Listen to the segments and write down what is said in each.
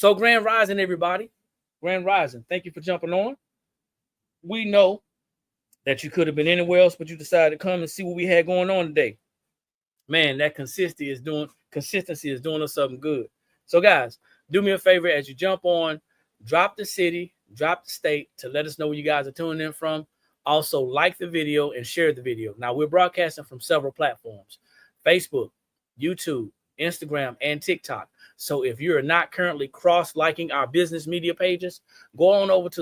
So Grand Rising, everybody. Grand Rising. Thank you for jumping on. We know that you could have been anywhere else, but you decided to come and see what we had going on today. Man, that consistency is doing us something good. So, guys, do me a favor as you jump on, drop the city, drop the state to let us know where you guys are tuning in from. Also, like the video and share the video. Now, we're broadcasting from several platforms: Facebook, YouTube, Instagram, and TikTok. So if you're not currently cross-liking our business media pages, go on over to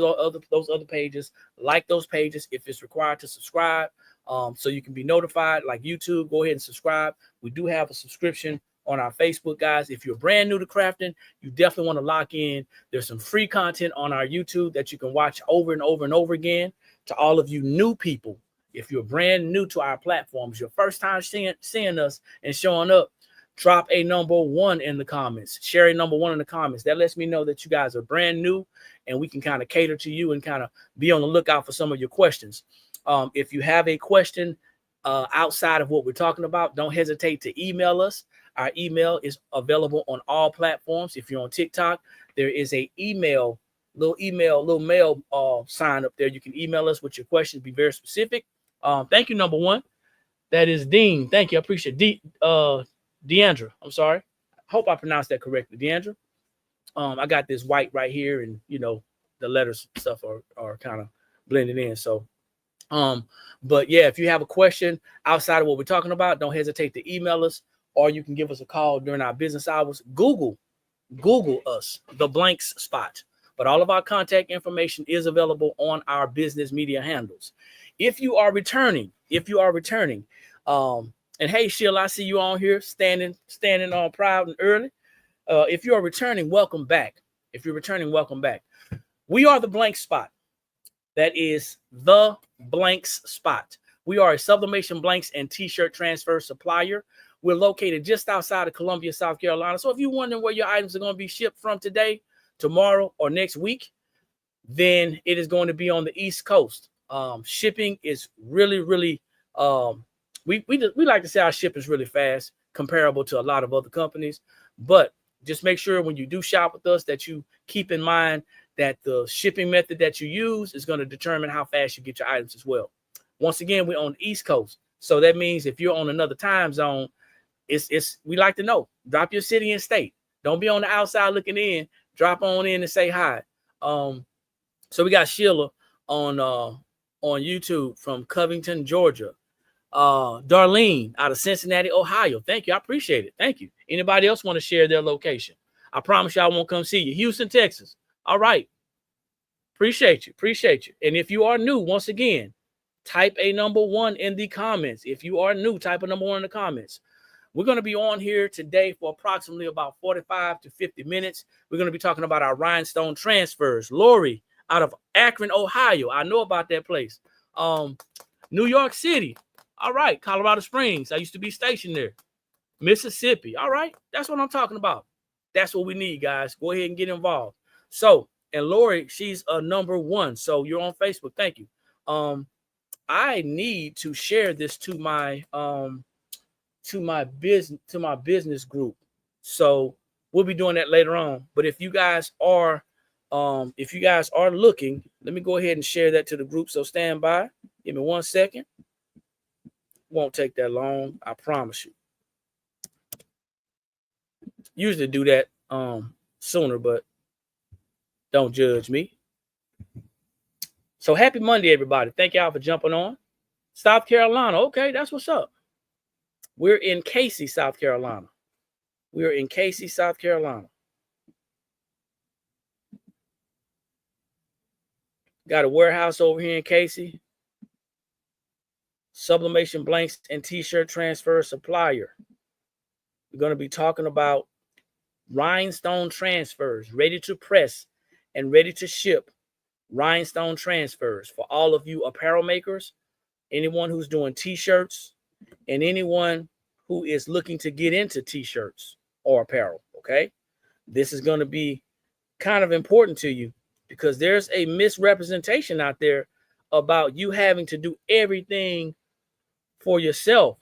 those other pages, like those pages. If it's required to subscribe, so you can be notified, like YouTube, go ahead and subscribe. We do have a subscription on our Facebook, guys. If you're brand new to crafting, you definitely want to lock in. There's some free content on our YouTube that you can watch over and over and over again. To all of you new people, if you're brand new to our platforms, your first time seeing us and showing up, drop a number 1 in the comments. Share a number 1 in the comments. That lets me know that you guys are brand new and we can kind of cater to you and kind of be on the lookout for some of your questions. If you have a question outside of what we're talking about, don't hesitate to email us. Our email is available on all platforms. If you're on TikTok, there is a little mail sign up there. You can email us with your questions. Be very specific. Thank you, number 1. That is Dean. Thank you. I appreciate Deandra. I'm sorry. I hope I pronounced that correctly. Deandra. I got this white right here, and the letters and stuff are kind of blended in. So but yeah, if you have a question outside of what we're talking about, don't hesitate to email us, or you can give us a call during our business hours. Google us, The Blanks Spot. But all of our contact information is available on our business media handles. If you are returning, and hey, Sheila, I see you on here standing on proud and early. If you are returning, welcome back. If you're returning, welcome back. We are The Blank Spot. That is The Blanks Spot. We are a sublimation blanks and t-shirt transfer supplier. We're located just outside of Columbia, South Carolina. So if you're wondering where your items are going to be shipped from today, tomorrow, or next week, then it is going to be on the East Coast. Shipping is really, really, we like to say our ship is really fast, comparable to a lot of other companies. But just make sure when you do shop with us that you keep in mind that the shipping method that you use is going to determine how fast you get your items as well. Once again, we're on the East Coast. So that means if you're on another time zone, we like to know. Drop your city and state. Don't be on the outside looking in. Drop on in and say hi. So we got Sheila on YouTube from Covington, Georgia. Darlene out of Cincinnati, Ohio. Thank you. I appreciate it. Thank you. Anybody else want to share their location? I promise you I won't come see you. Houston, Texas. All right. Appreciate you. And if you are new, once again, type a number 1 in the comments. If you are new, type a number 1 in the comments. We're going to be on here today for approximately about 45 to 50 minutes. We're going to be talking about our Rhinestone Transfers. Lori out of Akron, Ohio. I know about that place. New York City. All right. Colorado Springs. I used to be stationed there. Mississippi. All right. That's what I'm talking about. That's what we need, guys. Go ahead and get involved. So, and Lori, she's a number 1. So you're on Facebook. Thank you. I need to share this to my business group. So we'll be doing that later on. But if you guys are looking, let me go ahead and share that to the group. So stand by. Give me 1 second. Won't take that long. I promise you. Usually do that sooner, but don't judge me. So happy Monday, everybody. Thank y'all for jumping on. South Carolina. Okay, that's what's up. We're in Casey, South Carolina. Got a warehouse over here in Casey. Sublimation blanks and t-shirt transfer supplier. We're going to be talking about Rhinestone Transfers, ready to press and ready to ship Rhinestone Transfers for all of you apparel makers, anyone who's doing t-shirts, and anyone who is looking to get into t-shirts or apparel, okay? This is going to be kind of important to you because there's a misrepresentation out there about you having to do everything for yourself.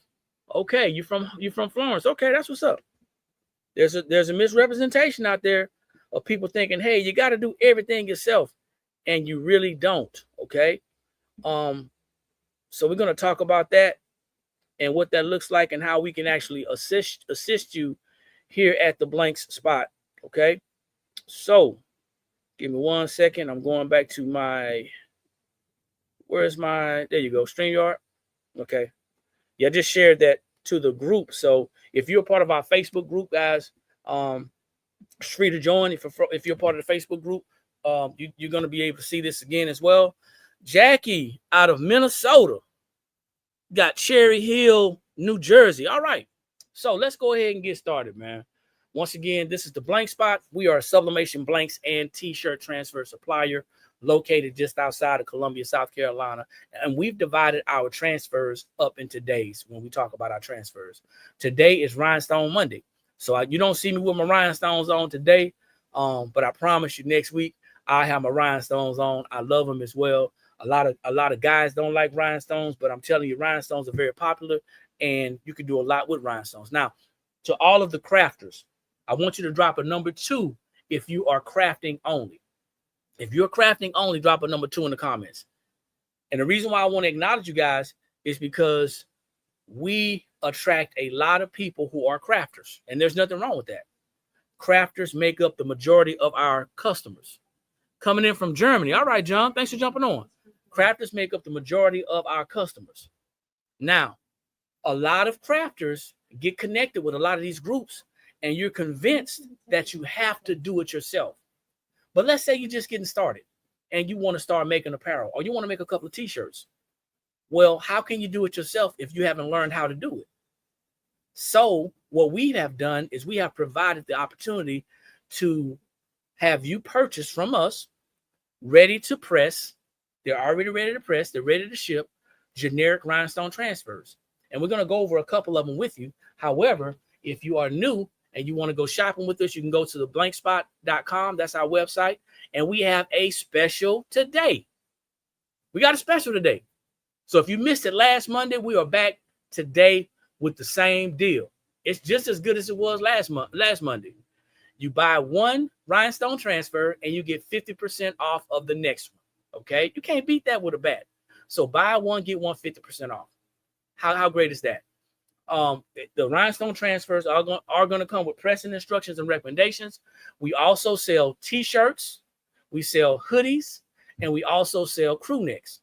Okay, you from Florence. Okay, that's what's up. There's a misrepresentation out there of people thinking, hey, you got to do everything yourself, and you really don't. Okay. So we're going to talk about that and what that looks like and how we can actually assist you here at the blanks spot. Okay. So give me 1 second. I'm going back to there you go, StreamYard. Okay. Yeah, I just shared that to the group. So if you're a part of our Facebook group, guys, it's free to join. If you're part of the Facebook group, you're going to be able to see this again as well. Jackie out of Minnesota got Cherry Hill, New Jersey. All right. So let's go ahead and get started, man. Once again, this is the Blank Spot. We are a sublimation blanks and t-shirt transfer supplier located just outside of Columbia, South Carolina. And we've divided our transfers up into days when we talk about our transfers. Today is Rhinestone Monday. So you don't see me with my rhinestones on today, but I promise you next week I have my rhinestones on. I love them as well. A lot of guys don't like rhinestones, but I'm telling you, rhinestones are very popular, and you can do a lot with rhinestones. Now, to all of the crafters, I want you to drop a number 2 if you are crafting only. If you're crafting only, drop a number 2 in the comments. And the reason why I want to acknowledge you guys is because we attract a lot of people who are crafters, and there's nothing wrong with that. Crafters make up the majority of our customers. Coming in from Germany. All right, John, thanks for jumping on. Crafters make up the majority of our customers. Now, a lot of crafters get connected with a lot of these groups, and you're convinced that you have to do it yourself. But let's say you're just getting started and you want to start making apparel, or you want to make a couple of t-shirts. Well, how can you do it yourself if you haven't learned how to do it? So what we have done is we have provided the opportunity to have you purchase from us, ready to press. They're already ready to press. They're ready to ship generic rhinestone transfers. And we're going to go over a couple of them with you. However, if you are new and you want to go shopping with us, you can go to theblankspot.com. That's our website. And we have a special today. We got a special today. So if you missed it last Monday, we are back today with the same deal. It's just as good as it was last Monday. You buy one rhinestone transfer and you get 50% off of the next one. Okay, you can't beat that with a bat. So buy one, get one 50% off. How great is that? The rhinestone transfers are going to come with pressing instructions and recommendations. We also sell t-shirts, we sell hoodies, and we also sell crew necks.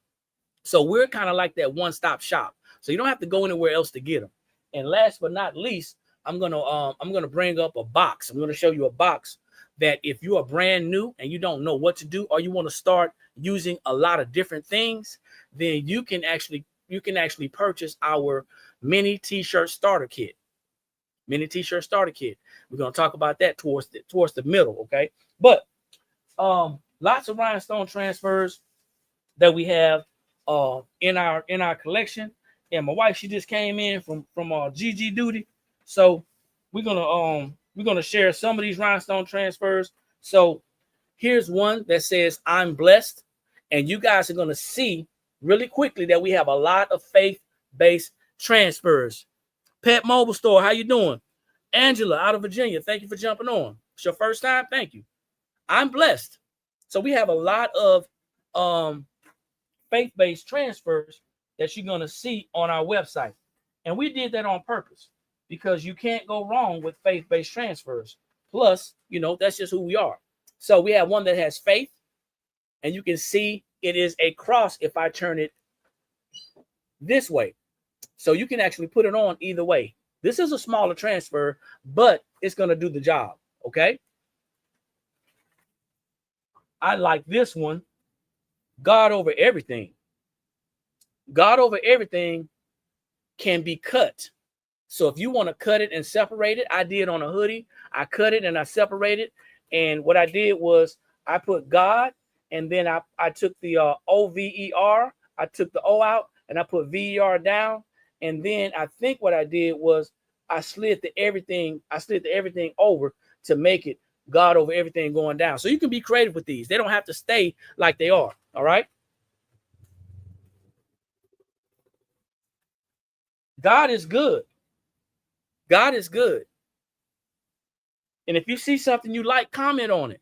So we're kind of like that one-stop shop. So you don't have to go anywhere else to get them. And last but not least, I'm gonna bring up a box. I'm gonna show you a box that if you are brand new and you don't know what to do, or you want to start using a lot of different things, then you can actually purchase our mini t-shirt starter kit. Mini t-shirt starter kit. We're gonna talk about that towards the middle, okay? But lots of rhinestone transfers that we have in our collection. And my wife, she just came in from GG duty. So we're gonna share some of these rhinestone transfers. So here's one that says I'm blessed, and you guys are gonna see really quickly that we have a lot of faith-based transfers. Pet Mobile Store, how you doing? Angela out of Virginia, thank you for jumping on. It's your first time, thank you. I'm blessed. So we have a lot of faith-based transfers that you're gonna see on our website. And we did that on purpose because you can't go wrong with faith-based transfers. Plus, that's just who we are. So we have one that has faith, and you can see it is a cross if I turn it this way. So you can actually put it on either way. This is a smaller transfer, but it's going to do the job, okay? I like this one, God over everything. God over everything can be cut. So if you want to cut it and separate it, I did on a hoodie. I cut it and I separated. And what I did was I put God, and then I took the O-V-E-R. I took the O out and I put V-E-R down. And then I think what I did was I slid the everything over to make it God over everything going down. So you can be creative with these. They don't have to stay like they are. All right. God is good. God is good. And if you see something you like, comment on it.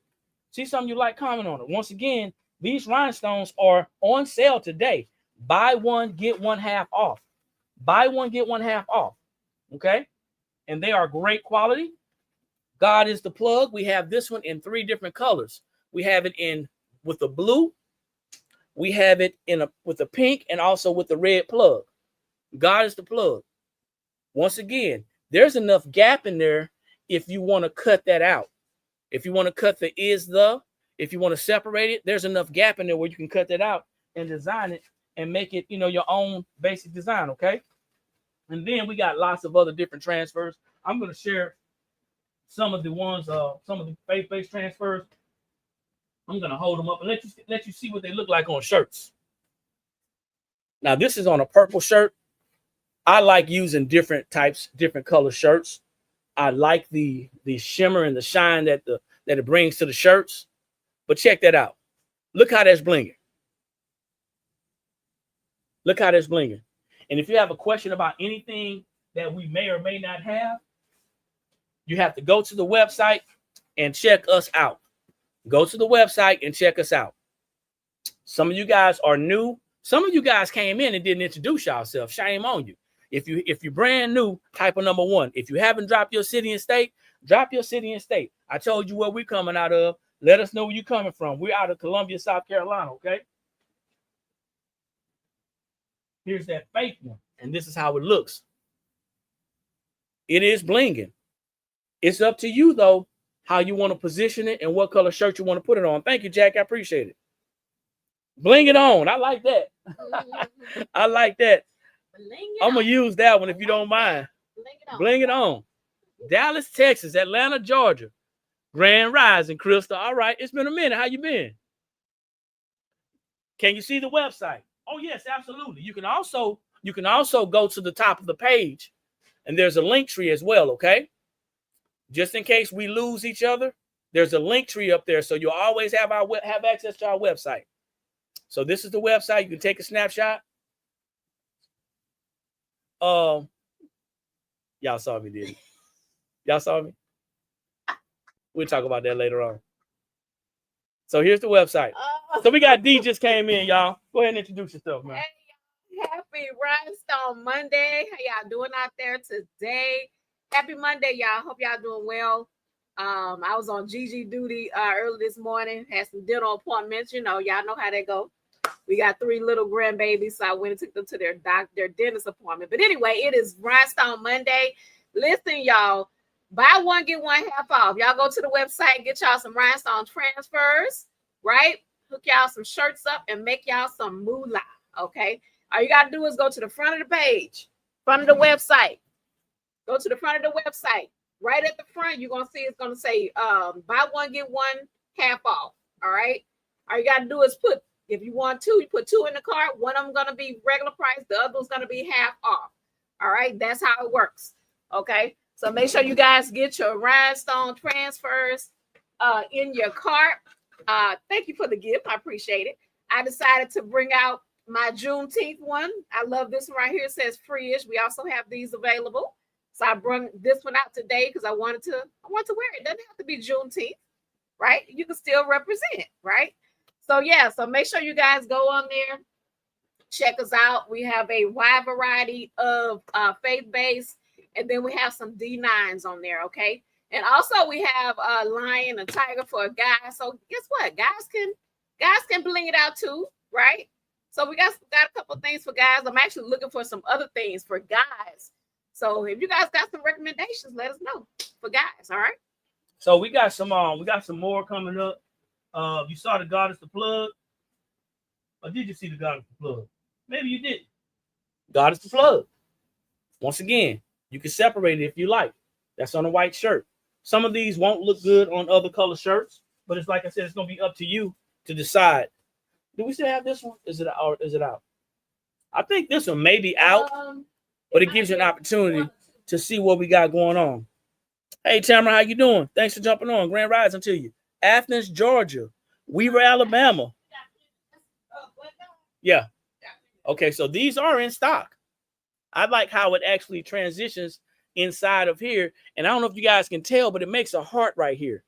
See something you like, comment on it. Once again, these rhinestones are on sale today. Buy one, get one half off. Buy one, get one half off. Okay? And they are great quality. God is the plug. We have this one in 3 different colors. We have it in with the blue. We have it in with the pink and also with the red plug. God is the plug. Once again, there's enough gap in there if you want to cut that out. If you want to cut the if you want to separate it, there's enough gap in there where you can cut that out and design it and make it, your own basic design, okay? And then we got lots of other different transfers. I'm going to share some of the ones, some of the faith-based transfers. I'm going to hold them up and let you see what they look like on shirts. Now, this is on a purple shirt. I like using different color shirts. I like the shimmer and the shine that it brings to the shirts. But check that out. Look how that's blinging. Look how that's blinging. And if you have a question about anything that we may or may not have, you have to go to the website and check us out. Go to the website and check us out. Some of you guys are new. Some of you guys came in and didn't introduce yourself. Shame on you. If you're brand new, type of number 1. If you haven't dropped your city and state, drop your city and state. I told you where we're coming out of. Let us know where you're coming from. We're out of Columbia, South Carolina, okay? Here's that fake one, and this is how it looks. It is blinging. It's up to you, though, how you want to position it and what color shirt you want to put it on. Thank you, Jack. I appreciate it. Bling it on. I like that. I like that. I'm going to use that one if you don't mind. Bling it on. Dallas, Texas, Atlanta, Georgia. Grand Rising, Crystal. All right. It's been a minute. How you been? Can you see the website? Oh, yes, absolutely. You can also go to the top of the page, and there's a link tree as well, okay? Just in case we lose each other, there's a link tree up there, so you'll always have access to our website. So this is the website. You can take a snapshot. Y'all saw me, didn't you? Y'all saw me? We'll talk about that later on. So here's the website. So we got D just came in, y'all. Go ahead and introduce yourself, man. Hey, happy Rhinestone Monday. How y'all doing out there today? Happy Monday, y'all. Hope y'all doing well. I was on GG duty early this morning. Had some dental appointments. Y'all know how they go. We got 3 little grandbabies, so I went and took them to their dentist appointment. But anyway, it is Rhinestone Monday. Listen, y'all. Buy one, get one half off. Y'all go to the website, get y'all some Rhinestone Transfers, right? Hook y'all some shirts up and make y'all some moolah, okay? All you got to do is go to the front of the page, front of the website. Go to the front of the website. Right at the front, you're going to see it's going to say buy one, get one half off, all right? All you got to do is if you want 2, you put 2 in the cart. One of them going to be regular price. The other one's going to be half off, all right? That's how it works, okay? So make sure you guys get your Rhinestone Transfers in your cart. Thank you for the gift. I appreciate it. I decided to bring out my Juneteenth one. I love this one right here. It says free-ish. We also have these available. So I brought this one out today because I wanted to wear it. It doesn't have to be Juneteenth, right? You can still represent, right? So yeah, so make sure you guys go on there. Check us out. We have a wide variety of faith-based, and then we have some D9s on there, okay? And also we have a lion, a tiger for a guy. So guess what? Guys can bling it out too, right? So we got a couple things for guys. I'm actually looking for some other things for guys. So if you guys got some recommendations, let us know for guys, all right? So we got some more coming up. You saw the Goddess the Plug. Or did you see the Goddess the Plug? Maybe you didn't. Goddess the Plug. Once again, you can separate it if you like. That's on a white shirt. Some of these won't look good on other color shirts, but it's like I said, it's gonna be up to you to decide. Do we still have this one? Is it out? I think this one may be out, but it gives you an opportunity to see what we got going on. Hey, Tamara, how you doing? Thanks for jumping on. Grand Rising to you. Athens, Georgia. Weaver, Alabama. Yeah. Okay, so these are in stock. I like how it actually transitions inside of here. And I don't know if you guys can tell, but it makes a heart right here.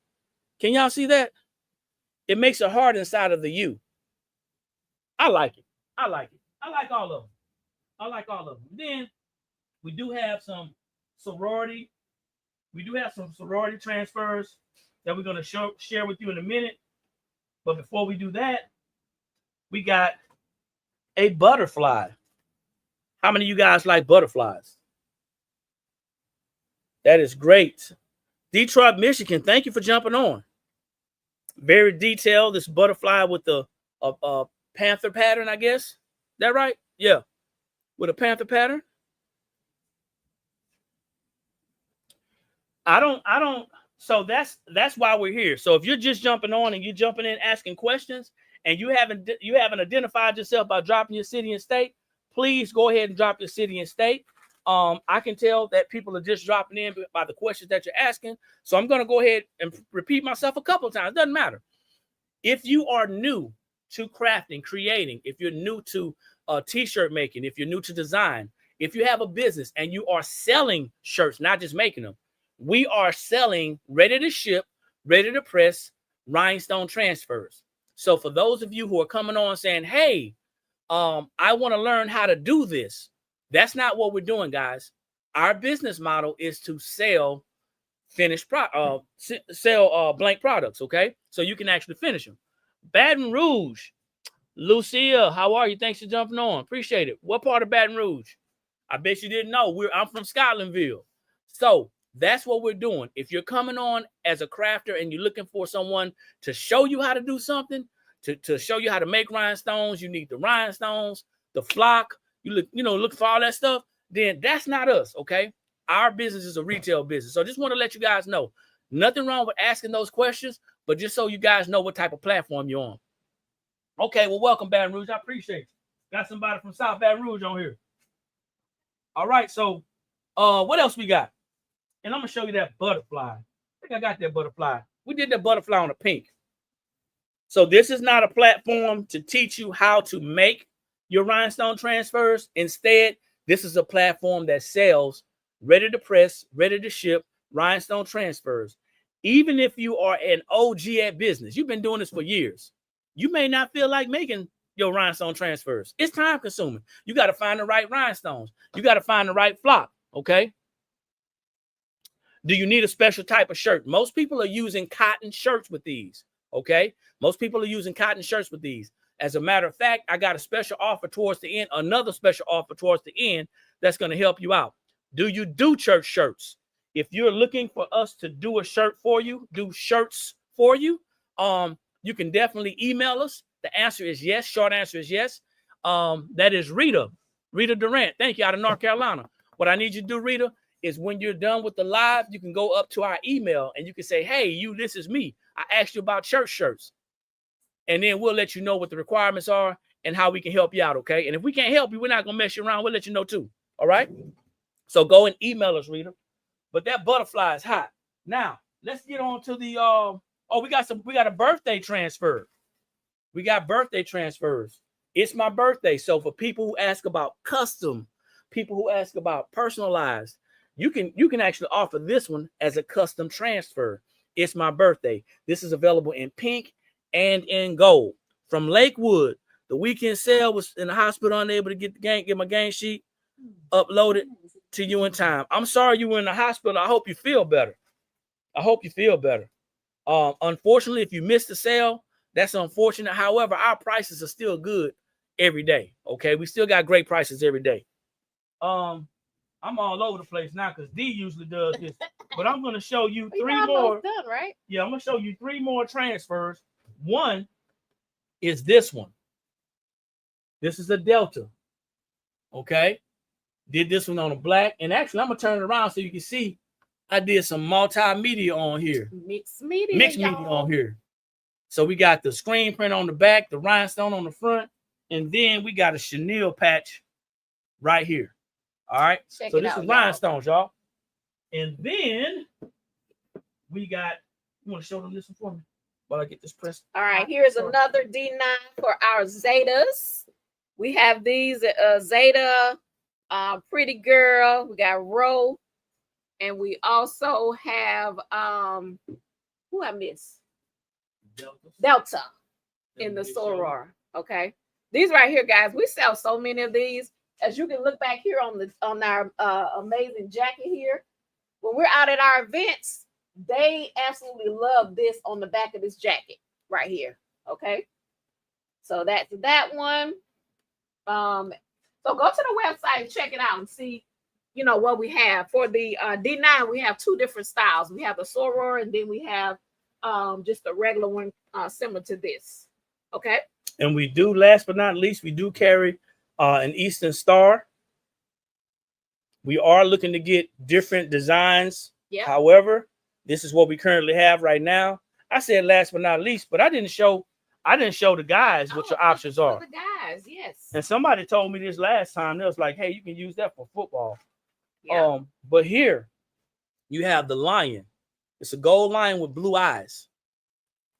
Can y'all see that? It makes a heart inside of the U. I like it. I like it. I like all of them. I like all of them. Then we do have some sorority. We do have some sorority transfers that we're going to share with you in a minute. But before we do that, we got a butterfly. How many of you guys like butterflies? That is great. Detroit, Michigan, thank you for jumping on. Very detailed, this butterfly with the panther pattern, I guess. Is that right? Yeah, with a panther pattern. I don't. So that's why we're here. So if you're just jumping on and you're jumping in asking questions and you haven't identified yourself by dropping your city and state, please go ahead and drop your city and state. I can tell that people are just dropping in by the questions that you're asking. So I'm going to go ahead and repeat myself a couple of times. Doesn't matter. If you are new to crafting, creating, if you're new to t-shirt making, if you're new to design, if you have a business and you are selling shirts, not just making them, we are selling ready to ship, ready to press rhinestone transfers. So for those of you who are coming on saying, hey, I want to learn how to do this. That's not what we're doing, guys. Our business model is to sell finished blank products, okay? So you can actually finish them. Baton Rouge, Lucia, how are you? Thanks for jumping on. Appreciate it. What part of Baton Rouge? I bet you didn't know. I'm from Scotlandville. So that's what we're doing. If you're coming on as a crafter and you're looking for someone to show you how to do something, to show you how to make rhinestones, you need the rhinestones, the flock, look for all that stuff, then that's not us, okay? Our business is a retail business. So I just want to let you guys know, nothing wrong with asking those questions, but just so you guys know what type of platform you're on. Okay, well, welcome, Baton Rouge. I appreciate you. Got somebody from South Baton Rouge on here. All right, so what else we got? And I'm going to show you that butterfly. I think I got that butterfly. We did that butterfly on a pink. So this is not a platform to teach you how to make your rhinestone transfers. Instead, this is a platform that sells ready to press, ready to ship rhinestone transfers. Even if you are an OG at business, you've been doing this for years, you may not feel like making your rhinestone transfers. It's time consuming. You got to find the right rhinestones. You got to find the right flock, okay? Do you need a special type of shirt? Most people are using cotton shirts with these, okay? Most people are using cotton shirts with these. As a matter of fact, I got a special offer towards the end, another special offer towards the end that's going to help you out. Do you do church shirts? If you're looking for us to do a shirt for you, do shirts for you, you can definitely email us. The answer is yes. Short answer is yes. That is Rita Durant. Thank you, out of North Carolina. What I need you to do, Rita, is when you're done with the live, you can go up to our email and you can say, hey, this is me. I asked you about church shirts. And then we'll let you know what the requirements are and how we can help you out, okay? And if we can't help you, we're not going to mess you around. We'll let you know too, all right? So go and email us, Rita. But that butterfly is hot. Now, let's get on to the, we got a birthday transfer. We got birthday transfers. It's my birthday. So for people who ask about custom, people who ask about personalized, you can actually offer this one as a custom transfer. It's my birthday. This is available in pink and in gold. From Lakewood, the weekend sale was in the hospital, unable to get my game sheet uploaded to you in time. I'm sorry you were in the hospital. I hope you feel better. Unfortunately, if you missed the sale, that's unfortunate. However, our prices are still good every day. Okay, we still got great prices every day. I'm all over the place now because D usually does this, but I'm going to show you three more. Done, right? Yeah, I'm going to show you three more transfers. One is this one. This is a Delta. Okay, did this one on a black, and actually I'm gonna turn it around so you can see I did some multimedia on here. Mixed media on here. So we got the screen print on the back, the rhinestone on the front, and then we got a chenille patch right here. All right. So this is rhinestones, y'all. And then we got, you want to show them this one for me while I get this pressed? All right. Here's another D9 for our Zetas. We have these Zeta, Pretty Girl. We got Row. And we also have who I miss? Delta in the soror. Okay. These right here, guys. We sell so many of these. As you can look back here on our amazing jacket here. When we're out at our events, they absolutely love this on the back of this jacket right here. Okay. So that's that one. So go to the website and check it out and see, you know, what we have. For the D9, we have two different styles. We have the soror, and then we have just a regular one similar to this. Okay. And we do, last but not least, we do carry an Eastern Star. We are looking to get different designs. Yep. However, this is what we currently have right now. I said last but not least, but I didn't show the guys what your options are. The guys, yes. And somebody told me this last time. They was like, hey, you can use that for football. Yeah. But here you have the lion. It's a gold lion with blue eyes.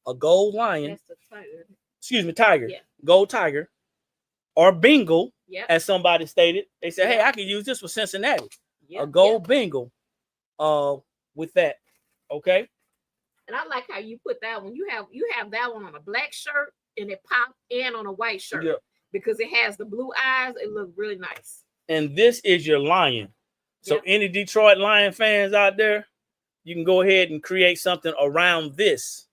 A gold lion. That's the tiger. Excuse me, tiger. Yeah. Gold tiger. Or Bengal, yep. as somebody stated. They said, hey, I can use this for Cincinnati. Yep. A gold Bengal with that. Okay. And I like how you put that one. You have that one on a black shirt and it popped and on a white shirt. Yep. Because it has the blue eyes. It looks really nice. And this is your lion. So any Detroit Lion fans out there, you can go ahead and create something around this.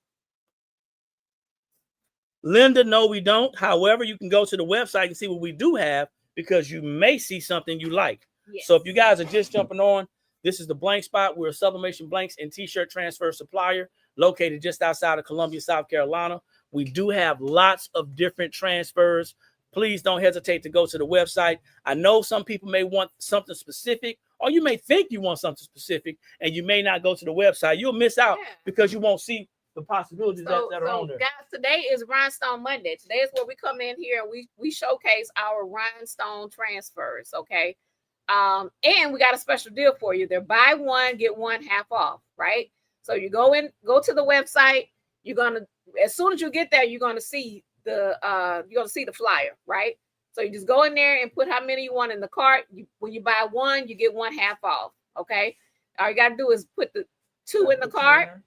Linda, no, we don't. However, you can go to the website and see what we do have because you may see something you like. Yes. So if you guys are just jumping on, this is the Blank Spot. We're a sublimation blanks and t-shirt transfer supplier located just outside of Columbia, South Carolina. We do have lots of different transfers. Please don't hesitate to go to the website. I know some people may want something specific, or you may think you want something specific, and you may not go to the website. You'll miss out because you won't see the possibilities that are on there. Guys, today is Rhinestone Monday. Today is where we come in here and we showcase our Rhinestone transfers, okay? And we got a special deal for you. They're buy one, get one half off, right? So you go to the website. You're gonna, as soon as you get there, you're gonna see the flyer, right? So you just go in there and put how many you want in the cart. When you buy one, you get one half off, okay? All you gotta do is put the two in the cart,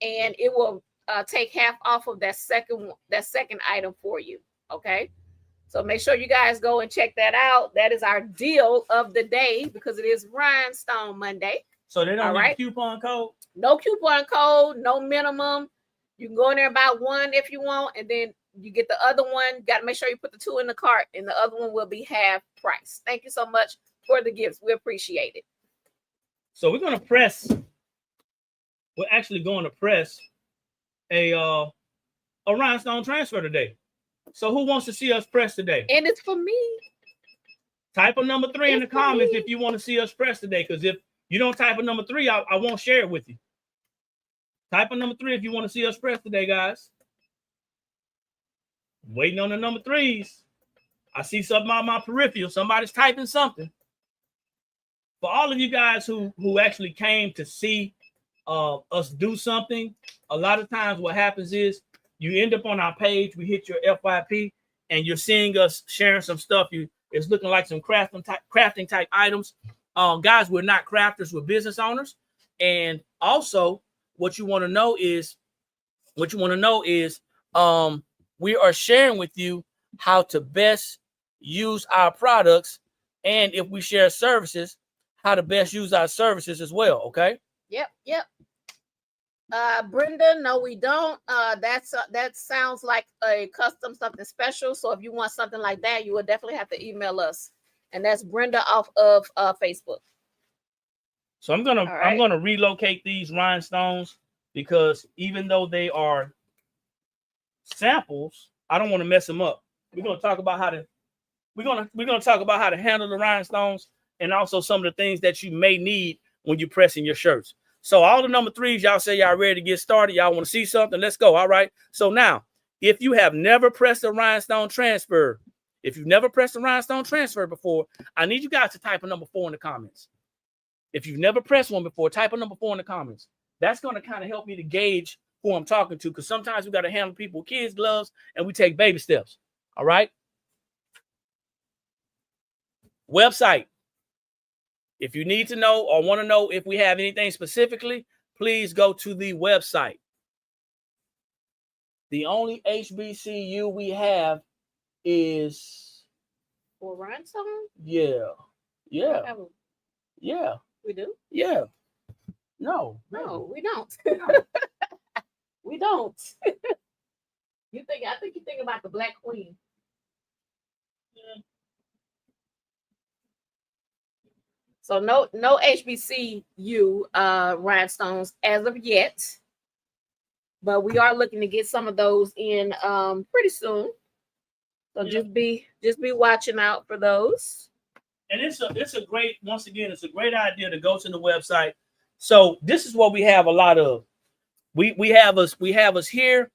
and it will take half off of that second item for you, okay? So make sure you guys go and check that out. That is our deal of the day because it is Rhinestone Monday. So they don't need a coupon code? No coupon code, no minimum. You can go in there and buy one if you want, and then you get the other one. Got to make sure you put the two in the cart, and the other one will be half price. Thank you so much for the gifts. We appreciate it. So we're going to press. We're actually going to press a Rhinestone transfer today. So who wants to see us press today? And it's for me. Type a number 3 in the comments if you want to see us press today. Because if you don't type a number 3, I won't share it with you. Type a number 3 if you want to see us press today, guys. Waiting on the number 3s. I see something on my peripheral. Somebody's typing something. For all of you guys who actually came to see us do something, a lot of times what happens is you end up on our page, we hit your FYP, and you're seeing us sharing some stuff. It's looking like some crafting type items. Guys, we're not crafters, we're business owners. And also, what you want to know is we are sharing with you how to best use our products, and if we share services, how to best use our services as well. Okay. Yep. Brenda, no, we don't. That sounds like a custom something special. So if you want something like that, you will definitely have to email us. And that's Brenda off of Facebook. So I'm gonna relocate these rhinestones because even though they are samples, I don't want to mess them up. We're gonna talk about how to handle the rhinestones and also some of the things that you may need when you're pressing your shirts. So all the number 3s, y'all say y'all ready to get started. Y'all want to see something? Let's go. All right. So now, if you have never pressed a rhinestone transfer, before, I need you guys to type a number 4 in the comments. If you've never pressed one before, type a number 4 in the comments. That's going to kind of help me to gauge who I'm talking to, because sometimes we got to handle people with kids' gloves and we take baby steps. All right. Website If you need to know or want to know if we have anything specifically, please go to the website. The only HBCU we have is for Rhinestone. Yeah. We do. Yeah. No, we don't. No. We don't. I think you think about the Black Queen. Yeah. So no HBCU rhinestones as of yet, but we are looking to get some of those in pretty soon. So just be watching out for those. And it's a great, once again, it's a great idea to go to the website. So this is what we have a lot of. We have us here.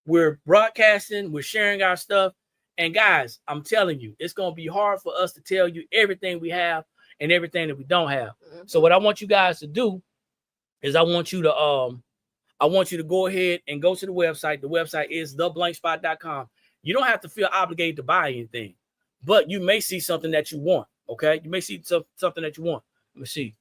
We're broadcasting, we're sharing our stuff. And guys, I'm telling you, it's gonna be hard for us to tell you everything we have and everything that we don't have. Mm-hmm. So what I want you guys to do is I want you to go ahead and go to the website. The website is theblankspot.com. You don't have to feel obligated to buy anything, but you may see something that you want. Okay, you may see something that you want. Let me see.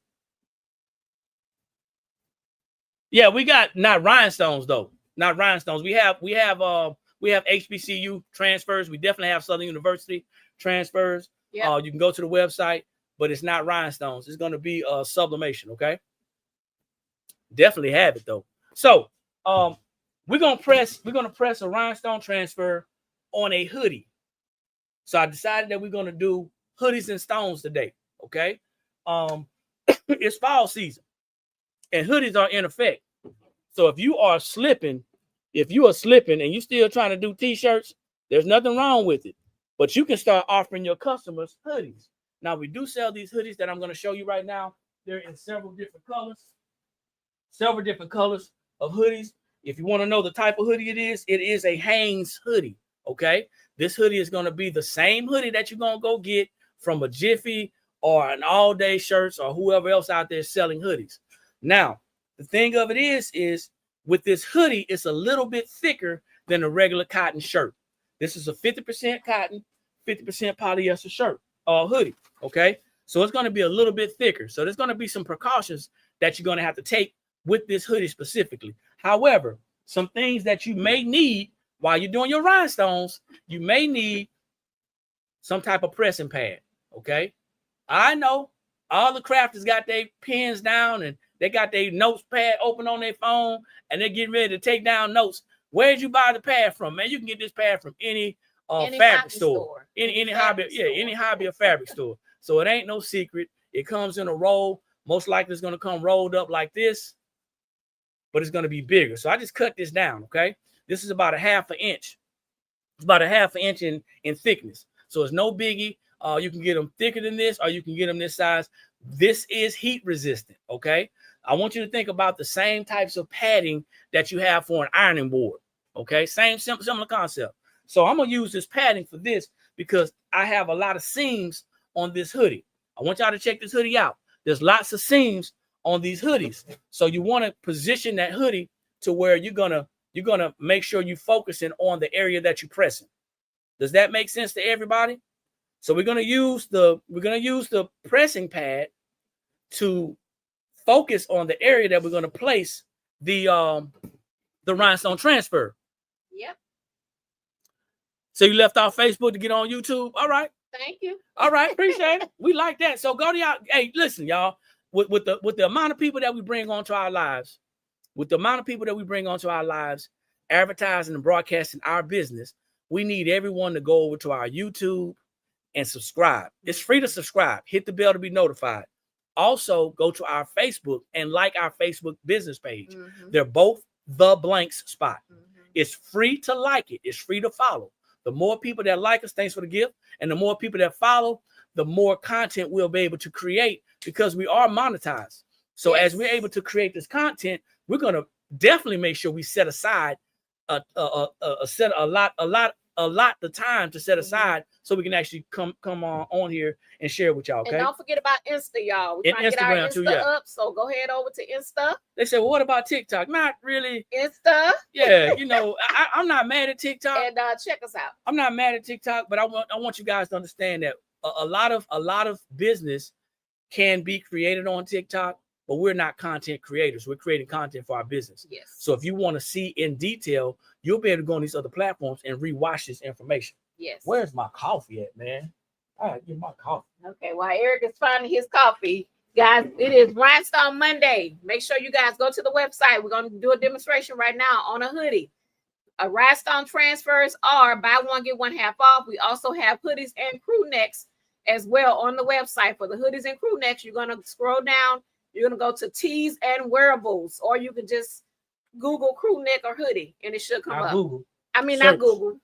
Yeah, we got not rhinestones though. Not rhinestones. We have HBCU transfers. We definitely have Southern University transfers. Yep. You can go to the website, but it's not rhinestones. It's going to be sublimation. Okay. Definitely have it though. So we're gonna press a rhinestone transfer on a hoodie. So I decided that we're gonna do hoodies and stones today. Okay. It's fall season and hoodies are in effect. So if you are slipping and you're still trying to do t-shirts, there's nothing wrong with it. But you can start offering your customers hoodies. Now we do sell these hoodies that I'm going to show you right now. They're in several different colors of hoodies. If you want to know the type of hoodie it is a Hanes hoodie. Okay. This hoodie is going to be the same hoodie that you're going to go get from a Jiffy or an All Day Shirts or whoever else out there selling hoodies. Now, the thing of it is with this hoodie, it's a little bit thicker than a regular cotton shirt. This is a 50% cotton, 50% polyester shirt hoodie. Okay. So it's going to be a little bit thicker. So there's going to be some precautions that you're going to have to take with this hoodie specifically. However, some things that you may need while you're doing your rhinestones, you may need some type of pressing pad. Okay. I know all the crafters got their pens down and they got their notes pad open on their phone and they're getting ready to take down notes. Where did you buy the pad from, man? You can get this pad from any fabric store. Any hobby or fabric store. So it ain't no secret. It comes in a roll. Most likely it's going to come rolled up like this, but it's going to be bigger. So I just cut this down, okay? This is about a half an inch. It's about a half an inch in thickness. So it's no biggie. You can get them thicker than this, or you can get them this size. This is heat resistant, okay? I want you to think about the same types of padding that you have for an ironing board, okay? Same similar concept. So I'm going to use this padding for this because I have a lot of seams on this hoodie. I want y'all to check this hoodie out. There's lots of seams on these hoodies. So you want to position that hoodie to where you're gonna make sure you're focusing on the area that you're pressing. Does that make sense to everybody? So we're gonna use the pressing pad to focus on the area that we're gonna place the rhinestone transfer. Yep. So you left off Facebook to get on YouTube. All right. Thank you. All right, appreciate it. We like that. So go to y'all. Hey, listen, y'all. With the amount of people that we bring onto our lives, advertising and broadcasting our business, we need everyone to go over to our YouTube and subscribe. It's free to subscribe. Hit the bell to be notified. Also, go to our Facebook and like our Facebook business page. Mm-hmm. They're both The Blanks Spot. Mm-hmm. It's free to like it. It's free to follow. The more people that like us, thanks for the gift, and the more people that follow, the more content we'll be able to create because we are monetized. So yes, as we're able to create this content, we're going to definitely make sure we set aside a lot the time to set aside so we can actually come on here and share with y'all. Okay. And don't forget about Insta, y'all. We're trying to get our Insta up, so go head over to Insta. They said, well, what about TikTok? Not really. Insta. Yeah, I'm not mad at TikTok. And check us out. I'm not mad at TikTok, but I want you guys to understand that a lot of business can be created on TikTok, but we're not content creators. We're creating content for our business. Yes. So if you want to see in detail, you'll be able to go on these other platforms and rewatch this information. Yes. Where's my coffee at, man? I gotta get my coffee. Okay, while Eric is finding his coffee, guys, it is Rhinestone Monday. Make sure you guys go to the website. We're going to do a demonstration right now on a hoodie. Rhinestone Transfers are buy one, get one half off. We also have hoodies and crew necks as well on the website. For the hoodies and crew necks, you're going to scroll down. You're going to go to tees and wearables, or you can just Google crew neck or hoodie, and it should come up. Google. I mean, Search. not Google.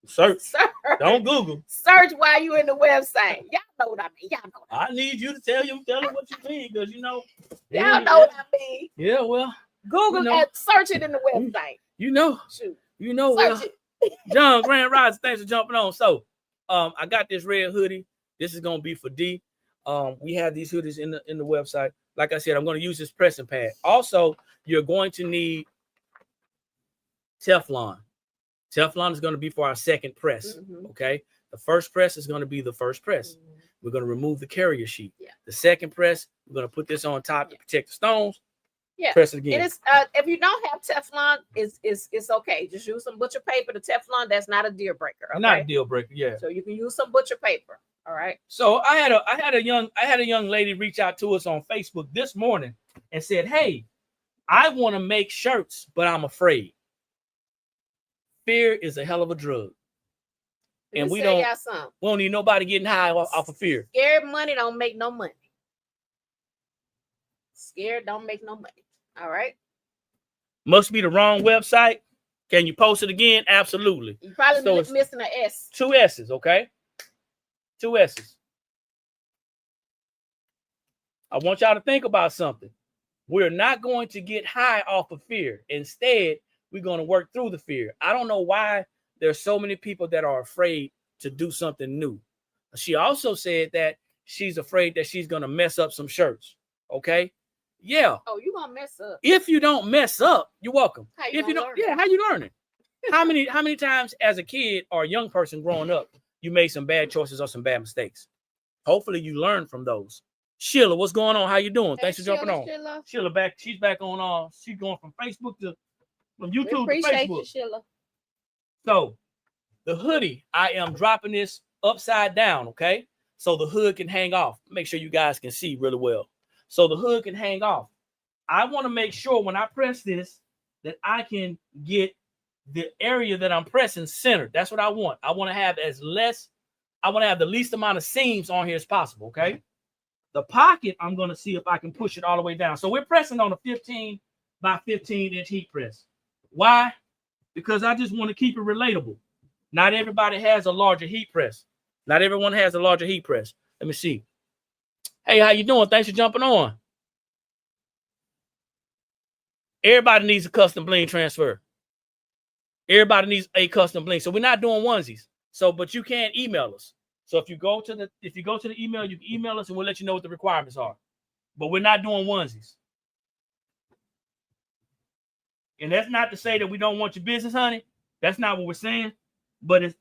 Search. Search. Don't Google. Search while you're in the website. Y'all know what I mean. Y'all know what I need you to tell them what you mean, because you know. Y'all know what I mean. Yeah, well. Google and search it in the website. You know. Shoot. You know. Search it. John Grand Rising, thanks for jumping on. So I got this red hoodie. This is gonna be for D. We have these hoodies in the website. Like I said, I'm going to use this pressing pad. Also, you're going to need Teflon. Teflon is going to be for our second press. Mm-hmm. Okay. The first press is going to be the first press. Mm-hmm. We're going to remove the carrier sheet. Yeah. The second press, we're going to put this on top to protect the stones. Yeah. Press it again. It is, if you don't have Teflon, it's okay. Just use some butcher paper. The Teflon, that's not a deal breaker. Okay? Not a deal breaker. Yeah. So you can use some butcher paper. All right. So I had a young lady reach out to us on Facebook this morning and said, "Hey, I want to make shirts, but I'm afraid." Fear is a hell of a drug, and we don't need nobody getting high off of fear. Scared money don't make no money. Scared don't make no money. All right. Must be the wrong website. Can you post it again? Absolutely. You probably missing an S. 2 S's, okay? 2 S's. I want y'all to think about something. We're not going to get high off of fear. Instead, we're going to work through the fear. I don't know why there's so many people that are afraid to do something new. She also said that she's afraid that she's going to mess up some shirts. Okay? Yeah. Oh, you're going to mess up. If you don't mess up, you're welcome. How you learning? How many times as a kid or a young person growing up, you made some bad choices or some bad mistakes? Hopefully you learn from those. Sheila, what's going on? How you doing? Hey, Thanks for jumping on. Sheila back. She's back on. She's going from YouTube to Facebook. You, Sheila. So the hoodie, I am dropping this upside down, okay? So the hood can hang off. Make sure you guys can see really well. So the hood can hang off. I want to make sure when I press this that I can get the area that I'm pressing centered. That's what I want. I want to have the least amount of seams on here as possible, okay? The pocket, I'm going to see if I can push it all the way down. So we're pressing on a 15 by 15 inch heat press. Why? Because I just want to keep it relatable. Not everybody has a larger heat press. Not everyone has a larger heat press. Let me see. Hey, how you doing? Thanks for jumping on. Everybody needs a custom bling transfer. Everybody needs a custom bling. So we're not doing onesies. So, but you can email us. So if you go to the email, you can email us and we'll let you know what the requirements are. But we're not doing onesies. And that's not to say that we don't want your business, honey. That's not what we're saying. But it's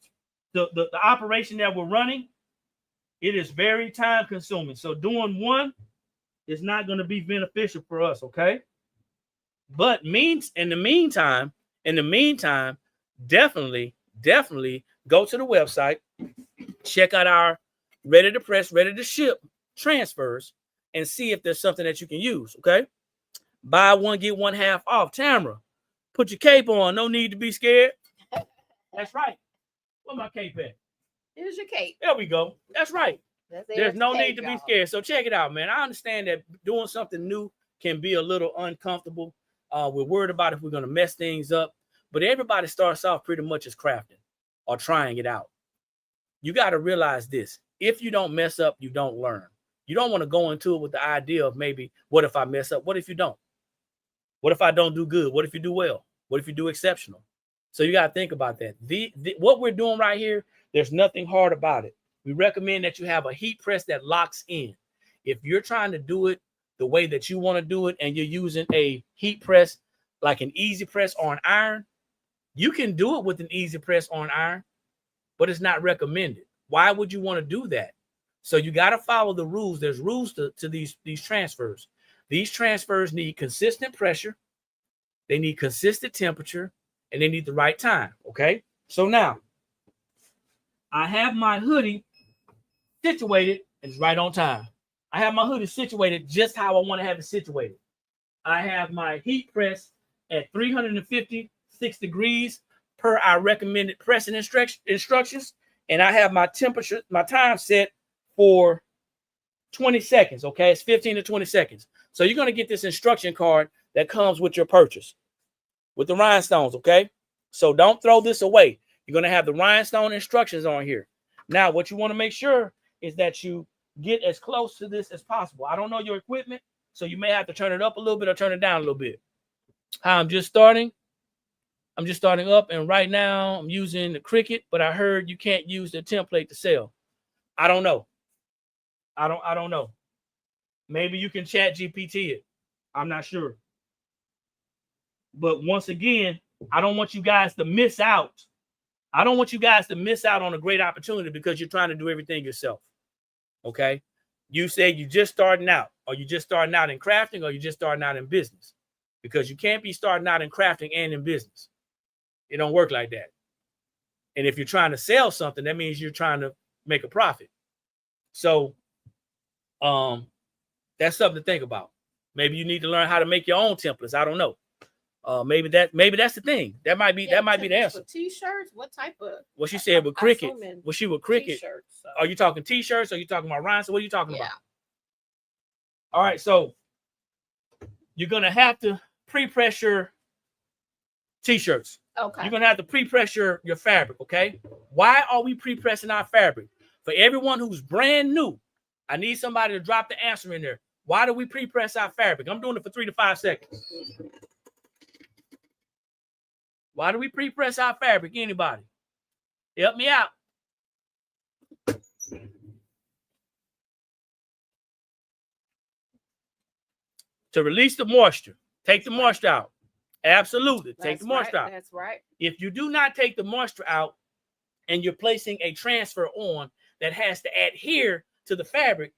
the operation that we're running, it is very time consuming. So doing one is not going to be beneficial for us, okay? But in the meantime, definitely go to the website, check out our ready to press, ready to ship transfers, and see if there's something that you can use, okay? Buy one, get one half off. Tamara, put your cape on. No need to be scared. That's right. Where my cape at? Here's your cape. There we go. That's right. There's no need to be scared. So check it out, man. I understand that doing something new can be a little uncomfortable. We're worried about if we're going to mess things up. But everybody starts off pretty much as crafting or trying it out. You got to realize this. If you don't mess up, you don't learn. You don't want to go into it with the idea of maybe, what if I mess up? What if you don't? What if I don't do good? What if you do well? What if you do exceptional? So you got to think about that. What we're doing right here, there's nothing hard about it. We recommend that you have a heat press that locks in. If you're trying to do it the way that you want to do it and you're using a heat press like an easy press or an iron, you can do it with an easy press or an iron, but it's not recommended. Why would you want to do that? So you got to follow the rules. There's rules to these transfers. These transfers need consistent pressure. They need consistent temperature, and they need the right time. Okay. So now I have my hoodie situated. It's right on time. I have my hoodie situated just how I want to have it situated. I have my heat press at 356 degrees per our recommended pressing instructions. And I have my temperature, my time set for 20 seconds. Okay. It's 15 to 20 seconds. So you're going to get this instruction card that comes with your purchase with the rhinestones. Okay. So don't throw this away. You're going to have the rhinestone instructions on here. Now, what you want to make sure is that you get as close to this as possible. I don't know your equipment, so you may have to turn it up a little bit or turn it down a little bit. I'm just starting up, and right now I'm using the Cricut, but I heard you can't use the template to sell. I don't know. I don't know. Maybe you can chat GPT it. I'm not sure. But once again, I don't want you guys to miss out. I don't want you guys to miss out on a great opportunity because you're trying to do everything yourself. Okay. You said you're just starting out, or you're just starting out in crafting, or you're just starting out in business, because you can't be starting out in crafting and in business. It don't work like that. And if you're trying to sell something, that means you're trying to make a profit. So that's something to think about. Maybe you need to learn how to make your own templates. I don't know. Maybe that's the thing. That might be the answer. T-shirts. What type of? What she said with Cricut. What she with Cricut? So. Are you talking t-shirts? Or are you talking about rhinestones? What are you talking about? All right. So you're gonna have to pre-press your t-shirts. Okay. You're gonna have to pre-press your fabric. Okay. Why are we pre-pressing our fabric? For everyone who's brand new, I need somebody to drop the answer in there. Why do we pre-press our fabric? I'm doing it for 3 to 5 seconds. Why do we pre-press our fabric? Anybody? Help me out. To release the moisture. Take the moisture out. Absolutely. Take the moisture out. That's right. If you do not take the moisture out and you're placing a transfer on that has to adhere to the fabric,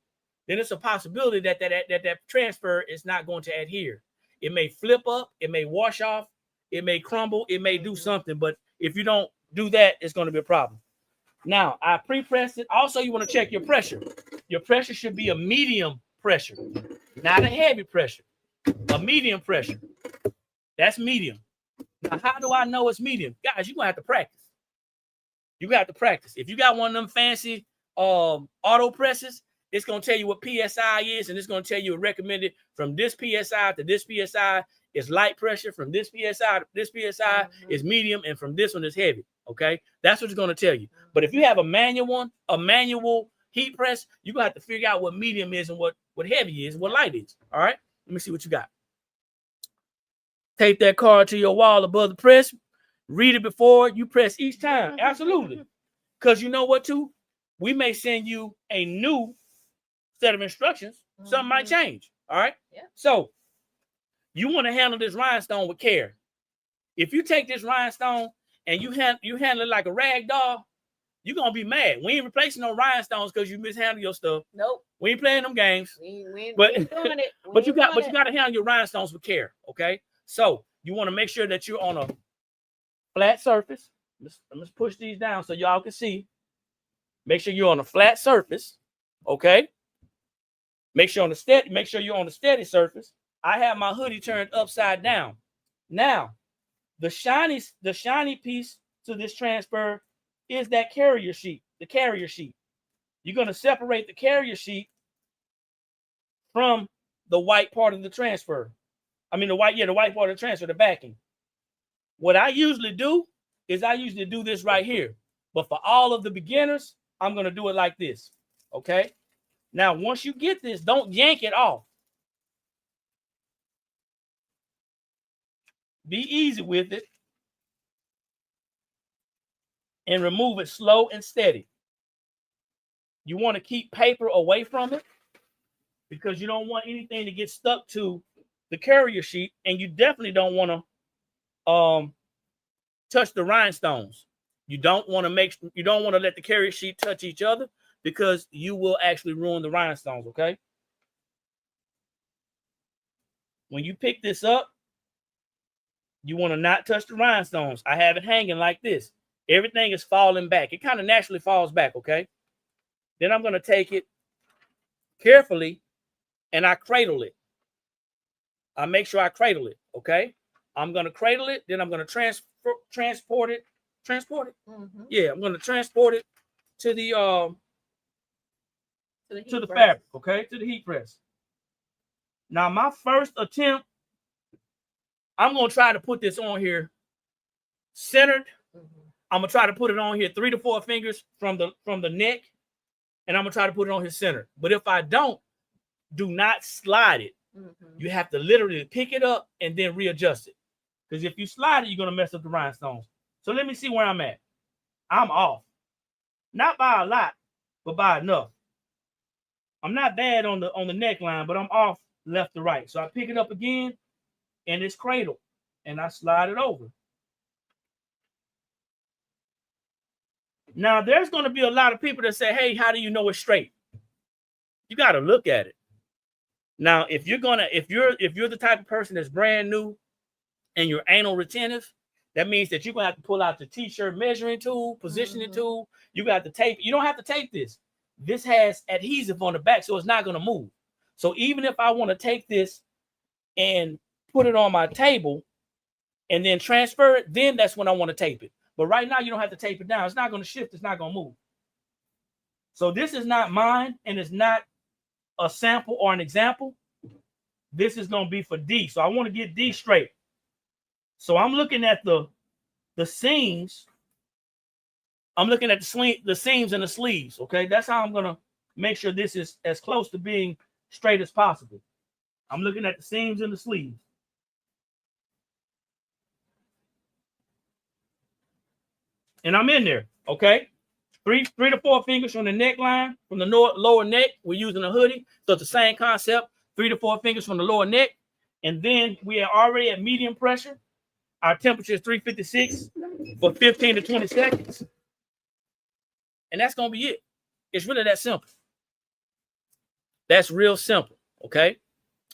then it's a possibility that that transfer is not going to adhere. It may flip up. It may wash off. It may crumble. It may do something. But if you don't do that, it's going to be a problem. Now, I pre-pressed it. Also, you want to check your pressure. Your pressure should be a medium pressure, not a heavy pressure. A medium pressure. That's medium. Now, how do I know it's medium? Guys, you're going to have to practice. You're going to have to practice. If you got one of them fancy auto presses, it's going to tell you what PSI is, and it's going to tell you recommended from this PSI to this PSI is light pressure, from this PSI to this PSI is medium, and from this one is heavy. Okay, that's what it's going to tell you. But if you have a manual one, a manual heat press, you're going to have to figure out what medium is and what heavy is and what light is. All right, let me see what you got. Tape that card to your wall above the press. Read it before you press each time. Absolutely. Because you know what, too? We may send you a new set of instructions. Something might change. All right? Yeah. So you want to handle this rhinestone with care. If you take this rhinestone and you handle it like a rag doll, you're going to be mad. We ain't replacing no rhinestones because you mishandle your stuff. Nope. We ain't playing them games. We ain't doing it. But you got to handle your rhinestones with care. Okay? So you want to make sure that you're on a flat surface. Let's push these down so y'all can see. Make sure you're on a flat surface. Okay. Make sure you're on a steady surface. I have my hoodie turned upside down. Now, the shiny piece to this transfer is that carrier sheet, the carrier sheet. You're going to separate the carrier sheet from the white part of the transfer. I mean, the white part of the transfer, the backing. What I usually do is do this right here. But for all of the beginners, I'm going to do it like this. Okay. Now, once you get this, don't yank it off. Be easy with it. And remove it slow and steady. You want to keep paper away from it because you don't want anything to get stuck to the carrier sheet, and you definitely don't want to touch the rhinestones. You don't want to let the carrier sheet touch each other because you will actually ruin the rhinestones, okay? When you pick this up, you want to not touch the rhinestones. I have it hanging like this. Everything is falling back. It kind of naturally falls back, okay? Then I'm going to take it carefully and I cradle it. I make sure I cradle it, okay? I'm going to cradle it. Then I'm going to transport it. Transport it? Mm-hmm. Yeah, I'm going to transport it to the fabric, okay? To the heat press. Now, my first attempt, I'm going to try to put this on here centered. Mm-hmm. I'm going to try to put it on here 3 to 4 fingers from the neck, and I'm going to try to put it on here centered. But if I don't, do not slide it. Mm-hmm. You have to literally pick it up and then readjust it. Because if you slide it, you're going to mess up the rhinestones. So let me see where I'm at. I'm off. Not by a lot, but by enough. I'm not bad on the neckline, but I'm off left to right. So I pick it up again, and it's cradled, and I slide it over. Now, there's going to be a lot of people that say, hey, how do you know it's straight? You got to look at it. Now, if you're the type of person that's brand new and you're anal retentive, that means that you're going to have to pull out the t-shirt measuring tool, positioning tool. You got to tape. You don't have to tape this. This has adhesive on the back, so it's not going to move. So even if I want to take this and put it on my table and then transfer it, then that's when I want to tape it. But right now, you don't have to tape it down. It's not going to shift. It's not going to move. So this is not mine, and it's not a sample or an example. This is going to be for D. So I want to get D straight. So I'm looking at the seams. I'm looking at the seams and the sleeves. Okay, that's how I'm going to make sure this is as close to being straight as possible. I'm looking at the seams and the sleeves. And I'm in there, okay? 3 to 4 fingers from the neckline, from the lower neck. We're using a hoodie, so it's the same concept. 3 to 4 fingers from the lower neck. And then we are already at medium pressure. Our temperature is 356 for 15 to 20 seconds. And that's going to be it. It's really that simple. That's real simple, okay?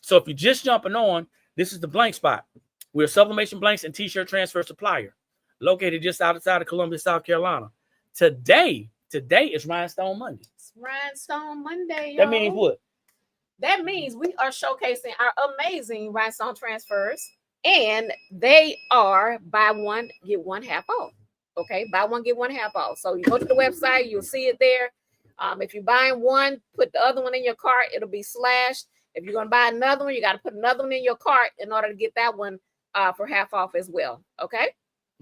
So if you're just jumping on, this is the blank spot. We're a sublimation blanks and t-shirt transfer supplier located just outside of Columbia, South Carolina. Today is Rhinestone Monday. It's Rhinestone Monday, y'all. That means what? That means we are showcasing our amazing Rhinestone transfers, and they are buy one, get one half off. Okay, buy one, get one half off. So you go to the website, you'll see it there. If you're buying one, put the other one in your cart, it'll be slashed. If you're going to buy another one, you got to put another one in your cart in order to get that one for half off as well. Okay.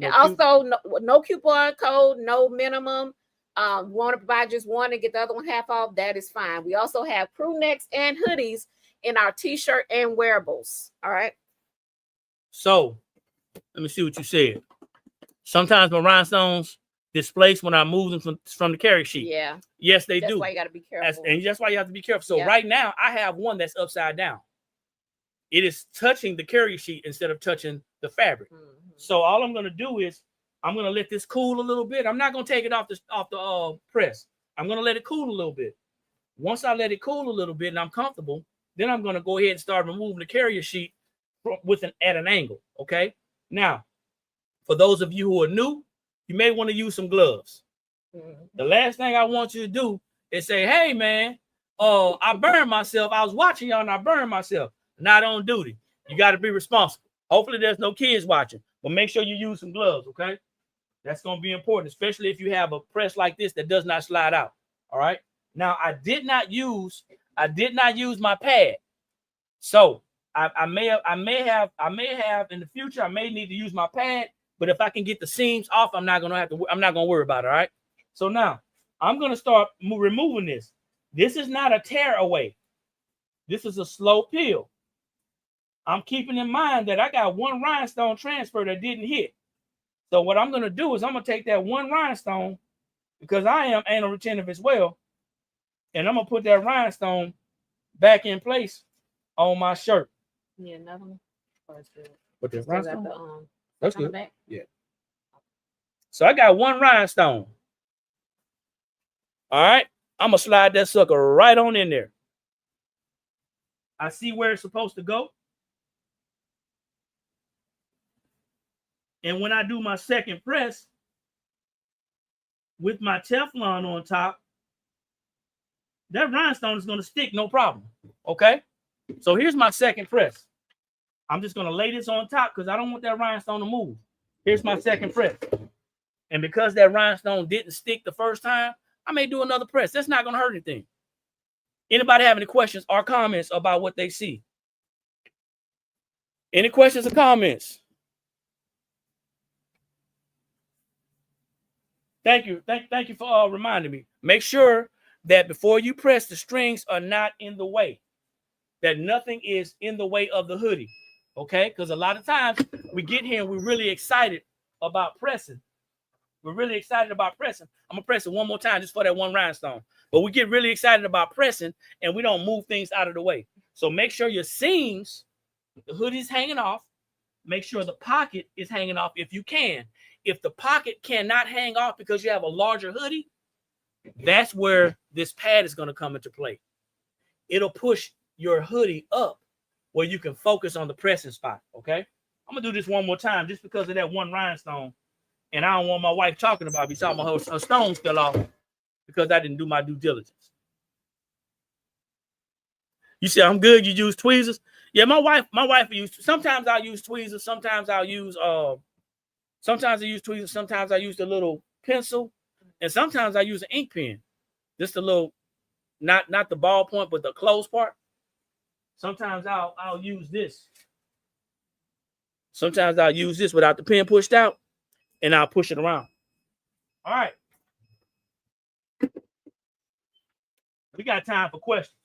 And also, no coupon code, no minimum. Want to buy just one and get the other one half off, that is fine. We also have crew necks and hoodies in our t-shirt and wearables. All right. So let me see what you said. Sometimes my rhinestones displace when I move them from the carry sheet. Yeah. Yes, they do. That's why you got to be careful. And that's why you have to be careful. So right now, I have one that's upside down. It is touching the carry sheet instead of touching the fabric. Mm-hmm. So all I'm going to do is I'm going to let this cool a little bit. I'm not going to take it off the press. I'm going to let it cool a little bit. Once I let it cool a little bit and I'm comfortable, then I'm going to go ahead and start removing the carrier sheet at an angle. Okay. Now, for those of you who are new, you may want to use some gloves. Mm-hmm. The last thing I want you to do is say, hey, man, I burned myself. I was watching y'all and I burned myself. Not on duty. You got to be responsible. Hopefully there's no kids watching, but make sure you use some gloves, okay? That's going to be important, especially if you have a press like this that does not slide out. All right. Now I did not use my pad. So I may have in the future, I may need to use my pad, but if I can get the seams off, I'm not going to worry about it. All right. So now I'm going to start removing this. This is not a tear away. This is a slow peel. I'm keeping in mind that I got one rhinestone transfer that didn't hit. So what I'm going to do is I'm going to take that one rhinestone, because I am anal retentive as well, and I'm going to put that rhinestone back in place on my shirt. Yeah, another one. But the rhinestone? That's good. Yeah. So I got one rhinestone. All right. I'm going to slide that sucker right on in there. I see where it's supposed to go. And when I do my second press with my Teflon on top, that rhinestone is going to stick, no problem. Okay? So here's my second press. I'm just going to lay this on top because I don't want that rhinestone to move. Here's my second press. And because that rhinestone didn't stick the first time, I may do another press. That's not going to hurt anything. Anybody have any questions or comments about what they see? Any questions or comments? Thank you. Thank you for reminding me. Make sure that before you press, the strings are not in the way. That nothing is in the way of the hoodie. Okay? Because a lot of times we get here and we're really excited about pressing. We're really excited about pressing. I'm going to press it one more time just for that one rhinestone. But we get really excited about pressing and we don't move things out of the way. So make sure your seams, the hoodie's hanging off. Make sure the pocket is hanging off if you can. If the pocket cannot hang off because you have a larger hoodie, that's where this pad is going to come into play. It'll push your hoodie up where you can focus on the pressing spot, okay? I'm going to do this one more time just because of that one rhinestone. And I don't want my wife talking about me, talking about her stones fell off because I didn't do my due diligence. You say, I'm good, you use tweezers? Yeah, my wife used, sometimes I'll use tweezers, sometimes I use tweezers, sometimes I use the little pencil, and sometimes I use an ink pen. Just a little, not the ball point, but the closed part. Sometimes I'll use this. Sometimes I'll use this without the pen pushed out, and I'll push it around. All right. We got time for questions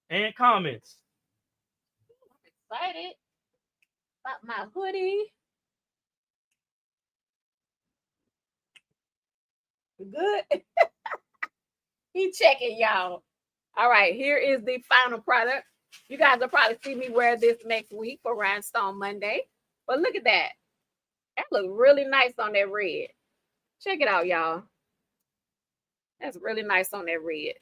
and comments. I'm excited about my hoodie. Good. He checking, y'all. All right, here is the final product. You guys will probably see me wear this next week for Rhinestone Monday. But look at that. That looks really nice on that red. Check it out, y'all. That's really nice on that red.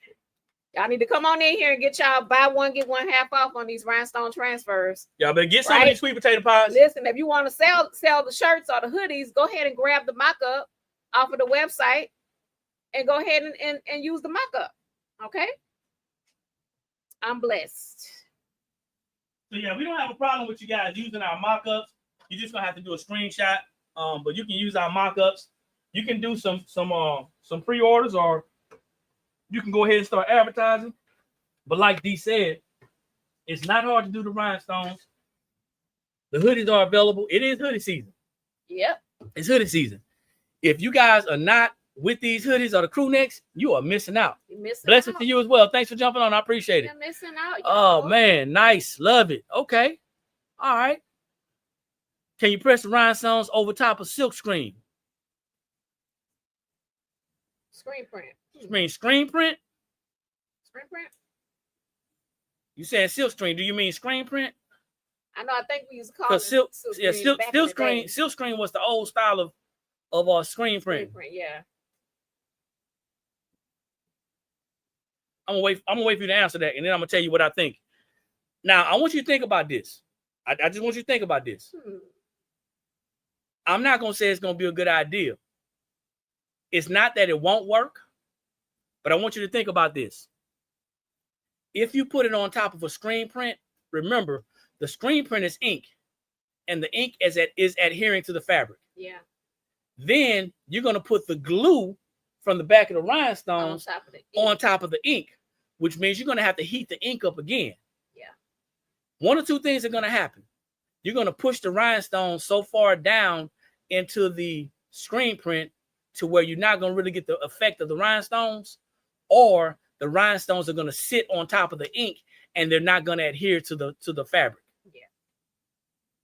Y'all need to come on in here and get y'all buy one, get one half off on these Rhinestone Transfers. Y'all better get some of these sweet potato pies. Listen, if you want to sell the shirts or the hoodies, go ahead and grab the mock-up off of the website and go ahead and use the mock-up. Okay? I'm blessed. So yeah, we don't have a problem with you guys using our mock-ups. You're just gonna have to do a screenshot. But you can use our mock-ups. You can do some pre-orders, or you can go ahead and start advertising. But like Dee said, it's not hard to do the rhinestones. The hoodies are available. It is hoodie season. Yep. It's hoodie season. If you guys are not with these hoodies or the crew necks, you are missing out. You're missing Blessings out. to you as well. Thanks for jumping on. I appreciate it. You're missing out. Oh, man. Nice. Love it. Okay. All right. Can you press the rhinestones over top of silk screen? Screen print. Screen print? Screen print? You saying silk screen. Do you mean screen print? I know. I think we used to call it silk screen was the old style of our screen print. Yeah. I'm gonna wait for you to answer that, and then I'm gonna tell you what I think. Now, I want you to think about this. I just want you to think about this. I'm not gonna say it's gonna be a good idea. It's not that it won't work, but I want you to think about this. If you put it on top of a screen print, remember the screen print is ink, and the ink is adhering to the fabric. Yeah. Then you're gonna put the glue from the back of the rhinestones on top of the ink, which means you're gonna have to heat the ink up again. Yeah. One or two things are gonna happen. You're gonna push the rhinestones so far down into the screen print to where you're not gonna really get the effect of the rhinestones, or the rhinestones are gonna sit on top of the ink and they're not gonna adhere to the fabric. Yeah.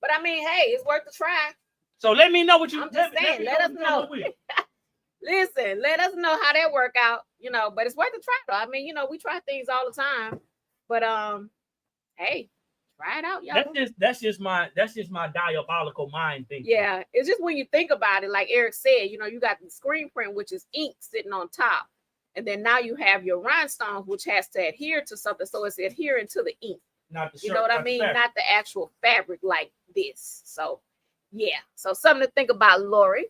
But I mean, hey, it's worth a try. So let me know what you. I'm just saying, let us know. Listen, let us know how that work out. But it's worth a try though. I mean, we try things all the time. But hey, try it out, y'all. That's just my diabolical mind thinking. Yeah, it's just when you think about it, like Eric said, you got the screen print, which is ink sitting on top, And then now you have your rhinestones, which has to adhere to something. So it's adhering to the ink. Not the shirt, you know what I mean? Not the actual fabric like this. So yeah. So something to think about, Lori.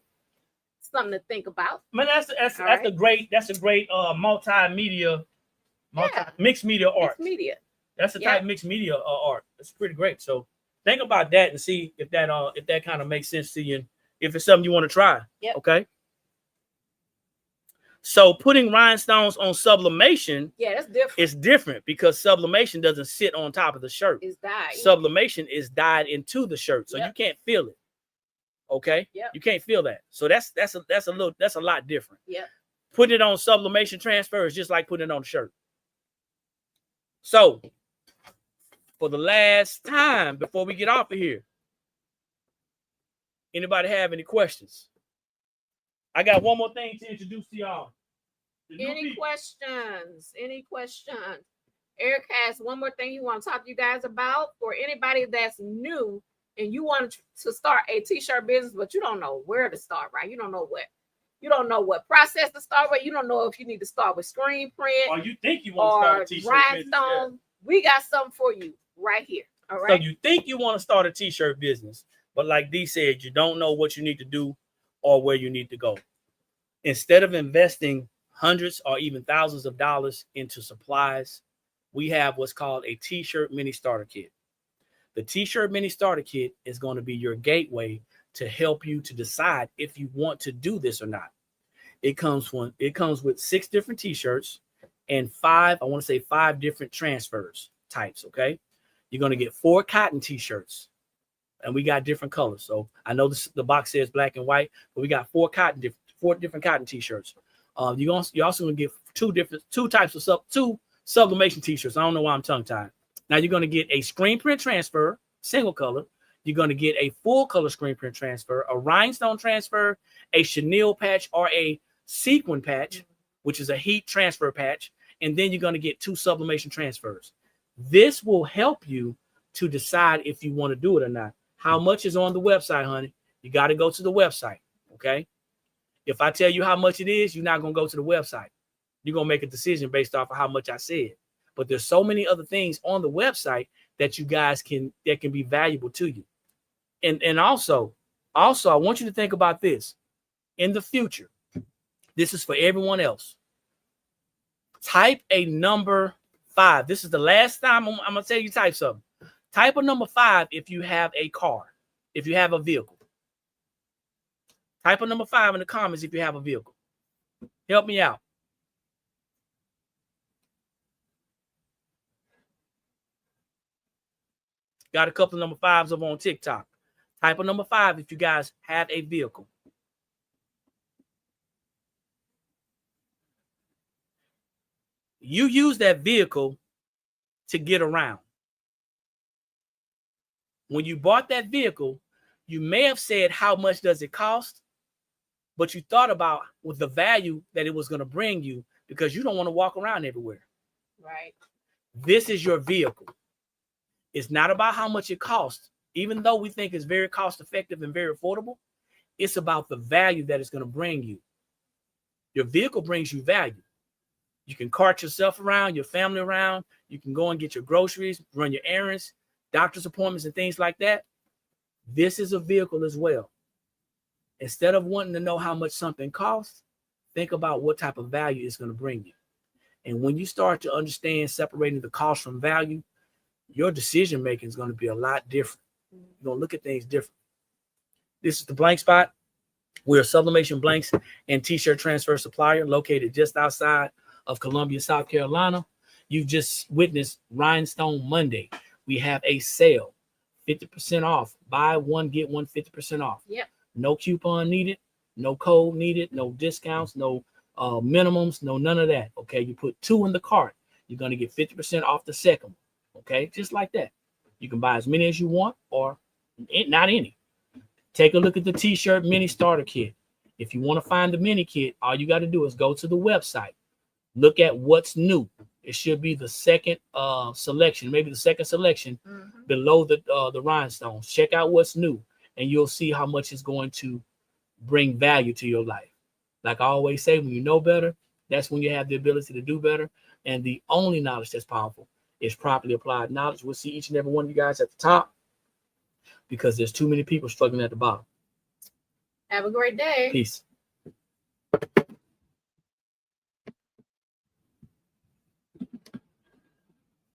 Something to think about. Man, that's a great multimedia, mixed media art. Mixed media. That's a type of mixed media art. It's pretty great. So think about that and see if that kind of makes sense to you, and if it's something you want to try. Yep. Okay. So putting rhinestones on sublimation, that's different. It's different because sublimation doesn't sit on top of the shirt. It's dyed. Sublimation is dyed into the shirt, so you can't feel it. Okay. Yep. You can't feel that. So that's a lot different. Yeah. Putting it on sublimation transfer is just like putting it on the shirt. So for the last time before we get off of here, anybody have any questions? I got one more thing to introduce to y'all. Any questions? Eric has one more thing he wants to talk to you guys about. For anybody that's new and you want to start a t-shirt business, but you don't know where to start, right? You don't know what process to start with. You don't know if you need to start with screen print, or you think you want to start a t-shirt business. Yeah. We got something for you right here. All right. So you think you want to start a t-shirt business, but like Dee said, you don't know what you need to do or where you need to go. Instead of investing hundreds or even thousands of dollars into supplies, we have what's called a t-shirt mini starter kit. The t-shirt mini starter kit is going to be your gateway to help you to decide if you want to do this or not. It comes with 6 different t-shirts and 5 different transfers types. Okay. You're going to get 4 cotton t-shirts, and we got different colors. So I know the box says black and white, but we got 4 different cotton t-shirts. You're also going to get two types of sublimation t-shirts. I don't know why I'm tongue-tied. Now you're going to get a screen print transfer, single color. You're going to get a full color screen print transfer, a rhinestone transfer, a chenille patch, or a sequin patch, which is a heat transfer patch. And then you're going to get 2 sublimation transfers. This will help you to decide if you want to do it or not. How much is on the website, honey? You got to go to the website. Okay. If I tell you how much it is, you're not going to go to the website. You're going to make a decision based off of how much I said. But there's so many other things on the website that you guys can be valuable to you. And also, I want you to think about this. In the future, this is for everyone else. Type a number 5. This is the last time I'm going to tell you type something. Type a number 5 if you have a car, if you have a vehicle. Type a number 5 in the comments if you have a vehicle. Help me out. Got a couple of number 5s over on TikTok. Type a number 5 if you guys have a vehicle. You use that vehicle to get around. When you bought that vehicle, you may have said, how much does it cost? But you thought about with the value that it was going to bring you, because you don't want to walk around everywhere. Right. This is your vehicle. It's not about how much it costs. Even though we think it's very cost effective and very affordable, it's about the value that it's going to bring you. Your vehicle brings you value. You can cart yourself around, your family around. You can go and get your groceries, run your errands, doctor's appointments, and things like that. This is a vehicle as well. Instead of wanting to know how much something costs, think about what type of value it's going to bring you. And when you start to understand separating the cost from value, your decision making is going to be a lot different. You're going to look at things different. This is the Blank Spot. We're a sublimation blanks and t-shirt transfer supplier located just outside of Columbia, South Carolina. You've just witnessed Rhinestone Monday. We have a sale, 50% off. Buy one, get one 50% off. Yep. No coupon needed, no code needed, no discounts, no minimums, no none of that. Okay, you put 2 in the cart, you're going to get 50% off the second one. Okay, just like that. You can buy as many as you want or not any. Take a look at the t-shirt mini starter kit. If you want to find the mini kit, all you got to do is go to the website. Look at what's new. It should be the second selection, maybe the second selection below the rhinestones. Check out what's new, and you'll see how much it's going to bring value to your life. Like I always say, when you know better, That's when you have the ability to do better. And the only knowledge that's powerful is properly applied knowledge. We'll see each and every one of you guys at the top because there's too many people struggling at the bottom. Have a great day. Peace.